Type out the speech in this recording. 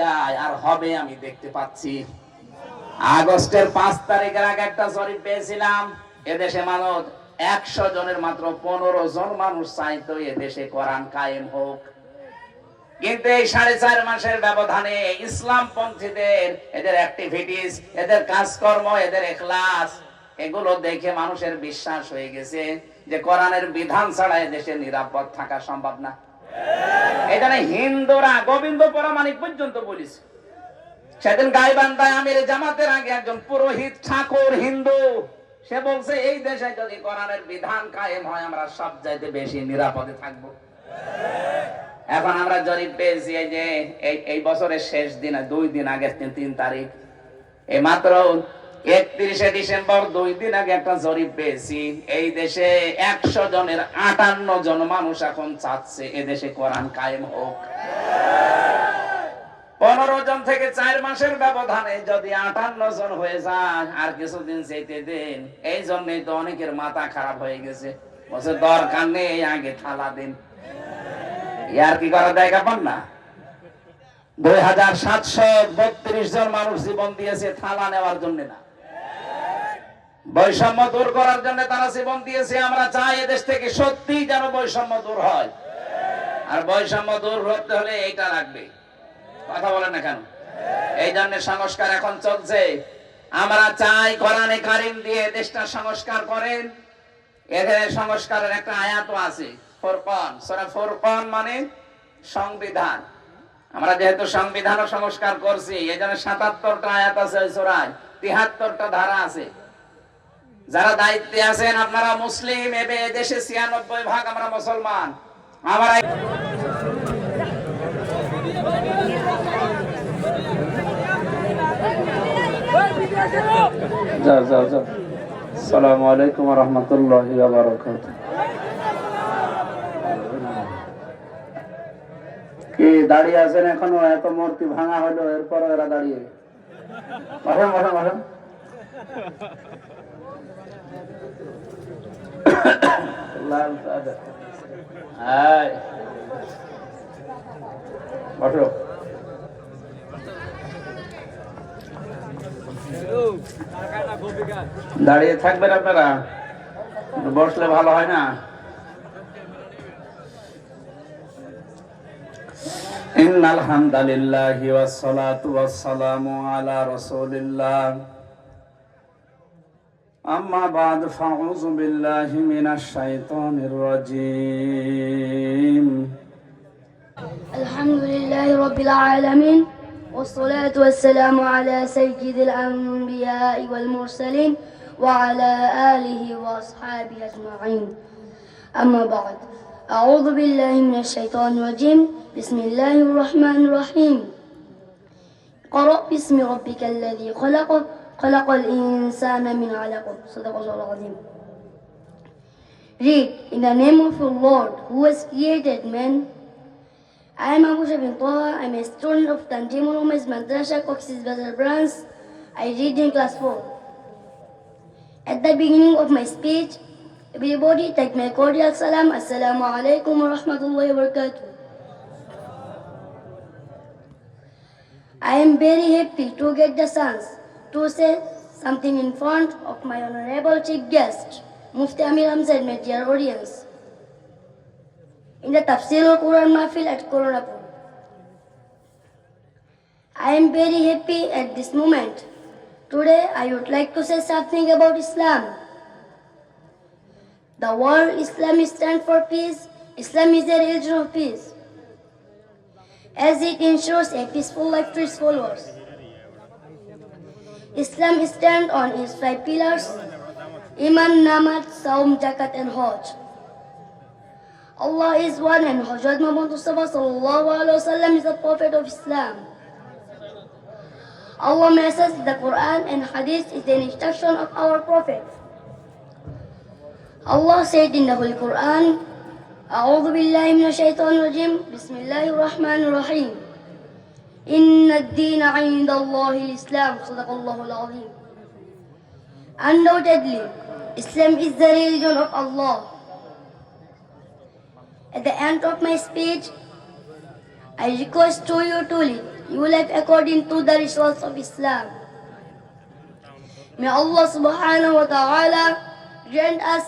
যায় আর হবে আমি দেখতে পাচ্ছি। আগস্টের 5 তারিখের আগে একটা জরিপ পেয়েছিলাম, এদেশে মানুষ 100 জনের মাত্র 15 জন মানুষ চাইতো এদেশে কোরআন কায়েম হোক। কিন্তু এই 4.5 মাসের ব্যবধানে ইসলাম পন্থীদের এদের অ্যাক্টিভিটিস, এদের কাজকর্ম, এদের ইখলাস, এগুলো দেখে মানুষের বিশ্বাস হয়ে গেছে যে কোরআনের বিধান ছাড়া এদেশে নিরাপদ থাকা সম্ভব না। এখানে হিন্দুরা গোবিন্দ পরামানিক পর্যন্ত বলেছে। সেদিন গাইবান্ধায় আমির জামাতের আগে একজন পুরোহিত ঠাকুর হিন্দু, সে বলছে এই দেশে যদি কোরআনের বিধান কায়েম হয় আমরা সব চাইতে বেশি নিরাপদে থাকবো। এখন আমরা জরিপ পেয়েছি এই যে এই বছরের শেষ দিনে 2 দিন আগে 3 তারিখ, এই মাত্র 31শে ডিসেম্বর 2 দিন আগে একটা জরিপ পেয়েছি, এই দেশে 100 জনের 58 জন মানুষ এখন চাচ্ছে এদেশে কোরআন কায়েম হোক। 15 জন থেকে 4 মাসের ব্যবধানে যদি 58 জন হয়ে যায় আর কিছুদিন যেতে দেন, এই জন্যই তো অনেকের মাথা খারাপ হয়ে গেছে, বলছে দরকার নেই আগে থালা দিন। ইয়ার কি করা জায়গা পান না? 2732 জন মানুষ জীবন দিয়েছে থালা নেওয়ার জন্য না, বৈষম্য দূর করার জন্য তারা জীবন দিয়েছে। আমরা চাই এদেশ থেকে সত্যি যেন বৈষম্য দূর হয়, আর বৈষম্য দূর করতে হলে এইটা লাগবে। কথা বলেন না কেন? এই জন্য সংস্কার এখন চলছে। আমরা চাই কোরআনে কারিম দিয়ে দেশটা সংস্কার করেন। এখানে সংস্কারের একটা আয়াতও আছে, ফুরকান, সূরা ফুরকান মানে সংবিধান। আমরা যেহেতু সংবিধানও সংস্কার করছি, এজন্য 77টা আয়াত আছে ওই সূরায়, 73টা ধারা আছে। যারা দায়িত্বে আছেন আপনারা মুসলিম, এবে দেশে 96% আমরা মুসলমান। আমরা আসসালামু আলাইকুম ওয়া রাহমাতুল্লাহি ওয়া বারাকাতুহু। কি দাঁড়িয়ে আছেন এখনো? এত মূর্তি ভাঙা হলো এরপর এরা দাঁড়িয়ে বসেন বসেন বসেন। বসো। দাঁড়িয়ে থাকবেন আপনারা, বসলে ভালো হয় না। ইন্নাল হামদালিল্লাহি ওয়াস সালাতু ওয়াস সালামু আলা রাসূলিল্লাহ, আম্মা বা'দ, ফাউযু বিল্লাহি মিনাশ শাইতানির রাজীম। আলহামদুলিল্লাহি রাব্বিল আলামিন, والصلاة والسلام على سيد الأنبياء والمرسلين وعلى آله وأصحابه أجمعين. أما بعد، أعوذ بالله من الشيطان الرجيم. بسم الله الرحمن الرحيم. قرأ باسم ربك الذي خلق، خلق الإنسان من علق. صدق الله العظيم. Read in the name of your Lord who has created man. I am Abu Shabin Toha. I am a student of Tanjimur Umes Madrasa, Cox's Bazar branch. I read in class 4. At the beginning of my speech, everybody take my cordial salam. Assalamu alaikum wa rahmatullahi wa barakatuh. I am very happy to get the chance to say something in front of my honorable chief guest, Mufti Amir Hamzat, my dear audience, in the Tafsir al-Quran Mahfil at Koronapur. I am very happy at this moment. Today I would like to say something about Islam. The word Islam stands for peace. Islam is a religion of peace, as it ensures a peaceful life to its followers. Islam stands on its 5 pillars: Iman, Namaz, Saum, Zakat and Hajj. Allah is one and Hazrat Muhammad Mustafa sallallahu alaihi wasallam is the prophet of Islam. Allah message, the Quran and Hadith is the instruction of our prophet. Allah said in the Holy Quran, أعوذ بالله من الشيطان الرجيم, بسم الله الرحمن الرحيم, إن الدين عند الله الإسلام. صدق الله العظيم. Undoubtedly, Islam is the religion of Allah. At the end of my speech, I request to you to lead You live according to the rituals of Islam. May Allah subhanahu wa ta'ala grant us